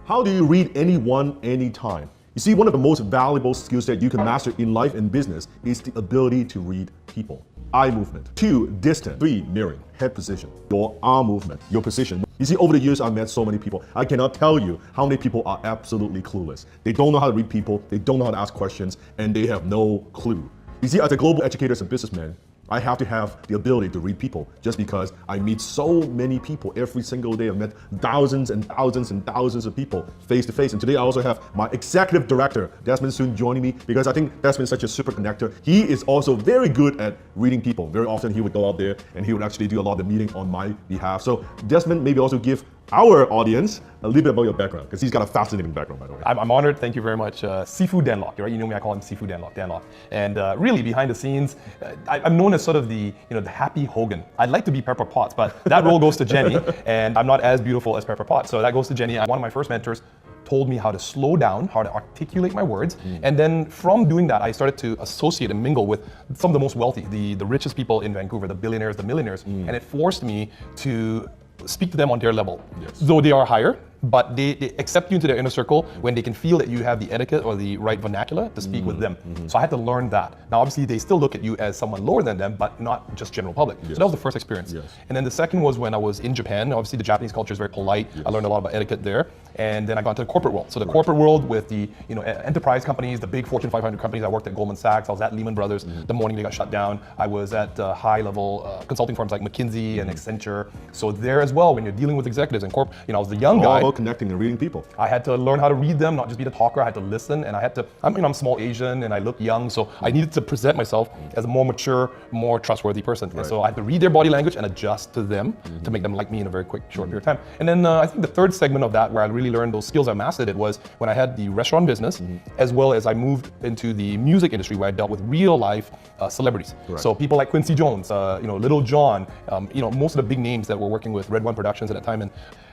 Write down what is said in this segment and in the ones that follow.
How do you read anyone, anytime? You see, one of the most valuable skills that you can master in life and business is the ability to read people. Eye movement. 2, distance. 3, mirroring. Head position. Your arm movement. Your position. You see, over the years, I've met so many people. I cannot tell you how many people are absolutely clueless. They don't know how to read people, they don't know how to ask questions, and they have no clue. You see, as a global educator, as a businessman, I have to have the ability to read people just because I meet so many people every single day. I've met thousands and thousands and thousands of people face to face. And today I also have my executive director, Desmond Soon, joining me because I think Desmond's such a super connector. He is also very good at reading people. Very often he would go out there and he would actually do a lot of the meeting on my behalf. So Desmond, maybe also give our audience a little bit about your background, because he's got a fascinating background, by the way. I'm honored, thank you very much. Seafood Danlock, right? You know me, I call him Seafood Danlock. And really, behind the scenes, I'm known as sort of the happy Hogan. I'd like to be Pepper Potts, but that role goes to Jenny, and I'm not as beautiful as Pepper Potts, so that goes to Jenny. One of my first mentors told me how to slow down, how to articulate my words, and then from doing that, I started to associate and mingle with some of the most wealthy, the richest people in Vancouver, the billionaires, the millionaires, and it forced me to speak to them on their level. Yes. Though they are higher, but they accept you into their inner circle when they can feel that you have the etiquette or the right vernacular to speak with them. So I had to learn that. Now obviously they still look at you as someone lower than them, but not just general public. Yes. So that was the first experience. Yes. And then the second was when I was in Japan. Obviously the Japanese culture is very polite. Yes. I learned a lot about etiquette there. And then I got into the corporate world. So the corporate world with the enterprise companies, the big Fortune 500 companies. I worked at Goldman Sachs. I was at Lehman Brothers the morning they got shut down. I was at high-level consulting firms like McKinsey and Accenture. So there as well, when you're dealing with executives and I was the young guy. All about connecting and reading people. I had to learn how to read them, not just be the talker. I had to listen, and I had to. I'm small Asian, and I look young, so I needed to present myself as a more mature, more trustworthy person. Right. And so I had to read their body language and adjust to them to make them like me in a very quick, short period of time. And then I think the third segment of that, where I really learned those skills, I mastered it, was when I had the restaurant business, as well as I moved into the music industry, where I dealt with real life celebrities. Right. So people like Quincy Jones, Little John, most of the big names that were working with Red One Productions at that time.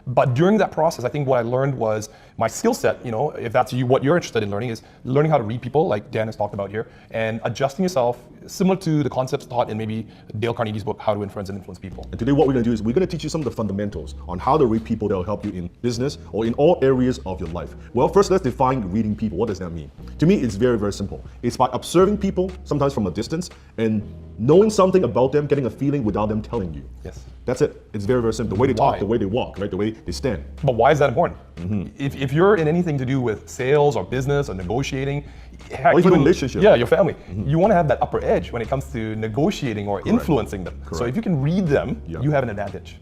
But during that process, I think what I learned was my skill set, if that's what you're interested in learning, is learning how to read people, like Dan has talked about here, and adjusting yourself, similar to the concepts taught in maybe Dale Carnegie's book, How to Influence and Influence People. And today what we're going to do is we're going to teach you some of the fundamentals on how to read people that will help you in business or in all areas of your life. Well, first let's define reading people. What does that mean? To me, it's very, very simple. It's by observing people, sometimes from a distance, and knowing something about them, getting a feeling without them telling you. Yes. That's it. It's very, very simple. The way they talk, the way they walk, right? The way they stand. But why is that important? If you're in anything to do with sales or business or negotiating, heck, Or even relationship. Yeah, your family. You want to have that upper edge when it comes to negotiating or influencing them. So if you can read them, you have an advantage.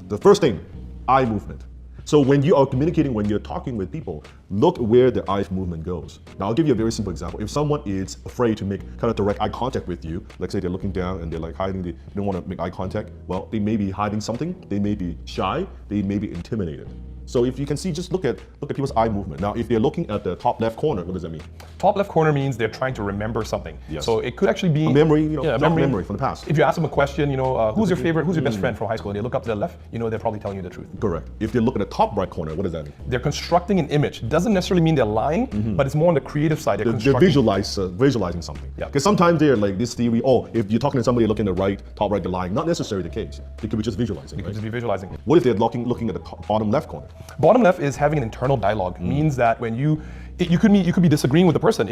The first thing, eye movement. So when you are communicating, when you're talking with people, look where the eye movement goes. Now I'll give you a very simple example. If someone is afraid to make kind of direct eye contact with you, let's say they're looking down and they're like hiding, they don't want to make eye contact, well, they may be hiding something, they may be shy, they may be intimidated. So if you can see, just look at people's eye movement. Now, if they're looking at the top left corner, what does that mean? Top left corner means they're trying to remember something. Yes. So it could actually be a memory, a memory from the past. If you ask them a question, who's your favorite, who's your best friend from high school, and they look up to the left, they're probably telling you the truth. Correct. If they look at the top right corner, what does that mean? They're constructing an image. Doesn't necessarily mean they're lying, but it's more on the creative side. They're visualizing something. Yeah. Because sometimes they're like this theory, if you're talking to somebody looking at the right, top right, they're lying. Not necessarily the case. They could be just visualizing. They could just be visualizing. What if they're looking at the bottom left corner? Bottom left is having an internal dialogue. Means that when you could be disagreeing with the person.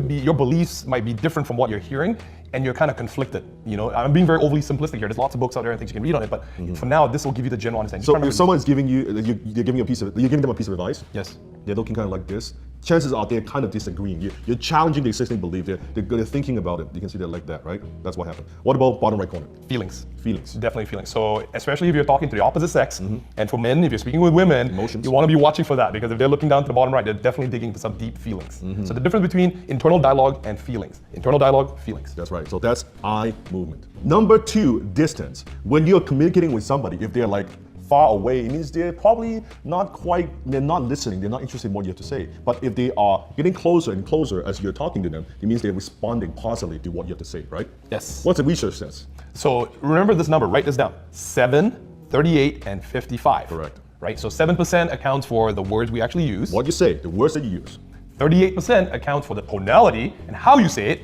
Your beliefs might be different from what you're hearing, and you're kind of conflicted. I'm being very overly simplistic here. There's lots of books out there and things you can read on it, but for now, this will give you the general understanding. So if someone's giving you, you're giving them a piece of advice. Yes. They're looking kind of like this. Chances are they're kind of disagreeing. You're challenging the existing belief. They're thinking about it. You can see they're like that, right? That's what happened. What about bottom right corner? Feelings. Feelings. Definitely feelings. So especially if you're talking to the opposite sex, and for men, if you're speaking with women, emotions. You want to be watching for that, because if they're looking down to the bottom right, they're definitely digging into some deep feelings. So the difference between internal dialogue and feelings. Internal dialogue, feelings. That's right. So that's eye movement. Number 2, distance. When you're communicating with somebody, if they're like far away, it means they're probably they're not listening, they're not interested in what you have to say. But if they are getting closer and closer as you're talking to them, it means they're responding positively to what you have to say, right? Yes. What's the research says? So remember this number, write this down. 7, 38, and 55. Correct. Right, so 7% accounts for the words we actually use. What you say, the words that you use. 38% accounts for the tonality and how you say it.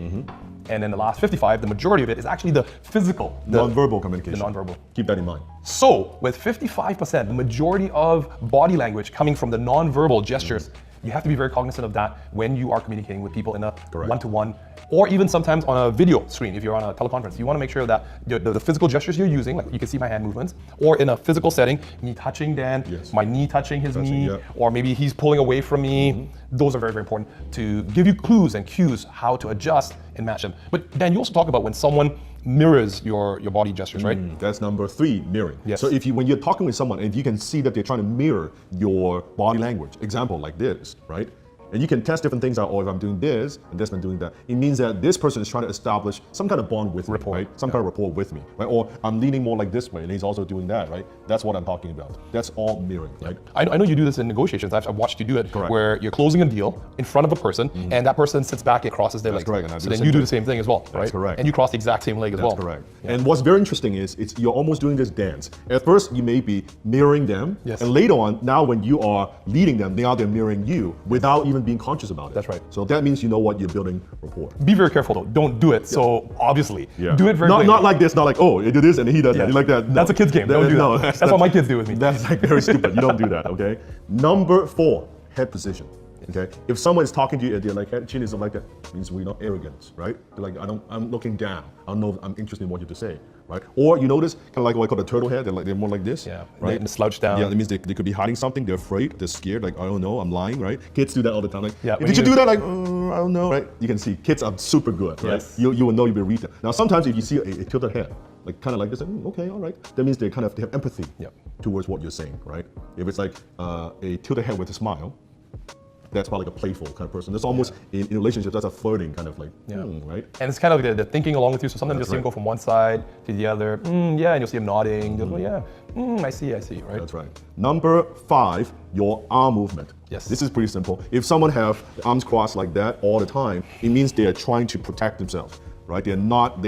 And then the last 55, the majority of it is actually the physical, Non-verbal communication. the non-verbal. Keep that in mind. So with 55%, the majority of body language coming from the non-verbal gestures, you have to be very cognizant of that when you are communicating with people in a one-to-one, or even sometimes on a video screen if you're on a teleconference. You want to make sure that the physical gestures you're using, like you can see my hand movements, or in a physical setting, me touching Dan, my knee touching his knee, or maybe he's pulling away from me. Those are very, very important to give you clues and cues how to adjust and match them. But Dan, you also talk about when someone mirrors your body gestures, right? That's number 3, mirroring. Yes. So when you're talking with someone and if you can see that they're trying to mirror your body language, example like this, right? And you can test different things out, or if I'm doing this and Desmond doing that, it means that this person is trying to establish some kind of bond with me, right? Some kind of rapport with me, right? Or I'm leaning more like this way and he's also doing that, right? That's what I'm talking about. That's all mirroring, right? I know you do this in negotiations. I've watched you do it where you're closing a deal in front of a person and that person sits back and crosses their legs. Correct. And so then you do the same thing as well, right? That's correct. And you cross the exact same leg as well. That's correct. And what's very interesting is you're almost doing this dance. At first, you may be mirroring them, and later on, now when you are leading them, now they're mirroring you without even being conscious about it. That's right. So that means you know what, you're building rapport. Be very careful though. Don't do it so obviously. Do it very not like this, not like, oh, you do this and he does that. Like that. No. That's a kid's game. Don't do that. That's what my kids do with me. That's like very stupid. You don't do that, okay? Number 4, head position. Okay, if someone is talking to you and they're like head chin is like that, means we're not arrogant, right? They're like, I'm looking down. I don't know if I'm interested in what you have to say, right? Or you notice kind of like what I call the turtle head. They're more like this, right? And slouch down. Yeah, that means they could be hiding something. They're afraid. They're scared. Like I don't know. I'm lying, right? Kids do that all the time. Like, did you do that? Like I don't know, right? You can see kids are super good, right? Yes. You will know you'll be read them. Now sometimes if you see a tilted head, like kind of like this, like, okay, all right. That means they have empathy towards what you're saying, right? If it's like a tilted head with a smile, that's probably like a playful kind of person. That's almost in relationships, that's a flirting kind of like, right? And it's kind of like the thinking along with you. So sometimes you'll see him go from one side to the other, and you'll see him nodding. They'll go, I see, right? That's right. Number 5, your arm movement. Yes. This is pretty simple. If someone have the arms crossed like that all the time, it means they are trying to protect themselves, right? They're not,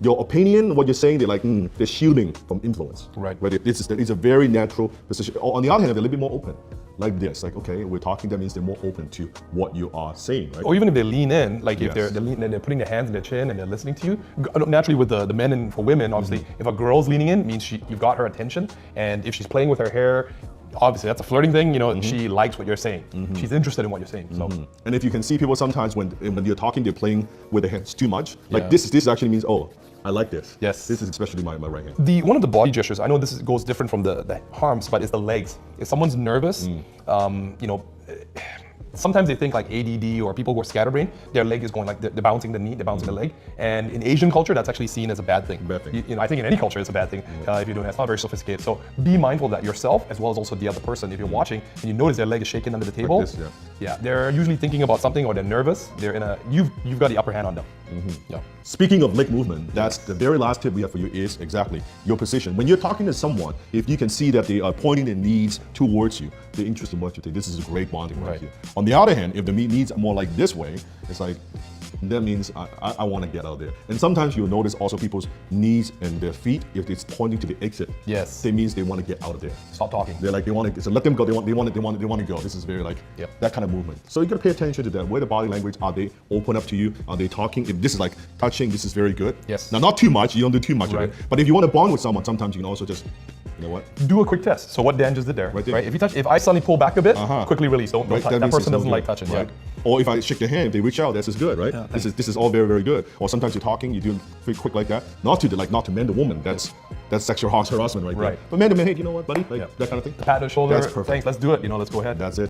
your opinion, what you're saying, they're like, they're shielding from influence. Right. It's a very natural position. On the other hand, they're a little bit more open. Like this, like, okay, we're talking, that means they're more open to what you are saying, right? Or even if they lean in, like if they're leaning and they're putting their hands in their chin and they're listening to you. Naturally with the men and for women, obviously, if a girl's leaning in, it means you've got her attention. And if she's playing with her hair, obviously that's a flirting thing, she likes what you're saying. She's interested in what you're saying. So. And if you can see people sometimes when you're talking, they're playing with their hands too much. Like this actually means, oh, I like this. Yes. This is especially my right hand. One of the body gestures, I know this goes different from the arms, but it's the legs. If someone's nervous, sometimes they think like ADD or people who are scatterbrained, their leg is going like they're bouncing the knee, they're bouncing the leg. And in Asian culture, that's actually seen as a bad thing. I think in any culture, it's a bad thing if you're doing it. It's not very sophisticated. So be mindful of that yourself as well as also the other person. If you're watching and you notice their leg is shaking under the table, like this, they're usually thinking about something or they're nervous. They're you've got the upper hand on them. Speaking of leg movement, that's the very last tip we have for you is exactly your position. When you're talking to someone, if you can see that they are pointing their knees towards you, they're interested in what you think, this is a great bonding right here. On the other hand, if the knees are more like this way, it's like, that means I want to get out there. And sometimes you'll notice also people's knees and their feet, if it's pointing to the exit, that means they want to get out of there. Stop talking. They're like, they want to, so let them go, they want to go. This is very like, that kind of movement. So you got to pay attention to that. Where the body language, are they open up to you? Are they talking? If this is like touching, this is very good. Yes. Now, not too much, you don't do too much of it. But if you want to bond with someone, sometimes you can also just, you know what? Do a quick test. So what Dan just did there, right? If I suddenly pull back a bit, quickly release. Don't touch. That person doesn't like touching, Or if I shake their hand, if they reach out, this is good, right? This is all very, very good. Or sometimes you're talking, you do it quick like that. Not to man the woman. That's sexual harassment right there. But man to man, hey, you know what, buddy? Like that kind of thing. Pat on the shoulder. That's perfect. Thanks. Let's do it. Let's go ahead. That's it.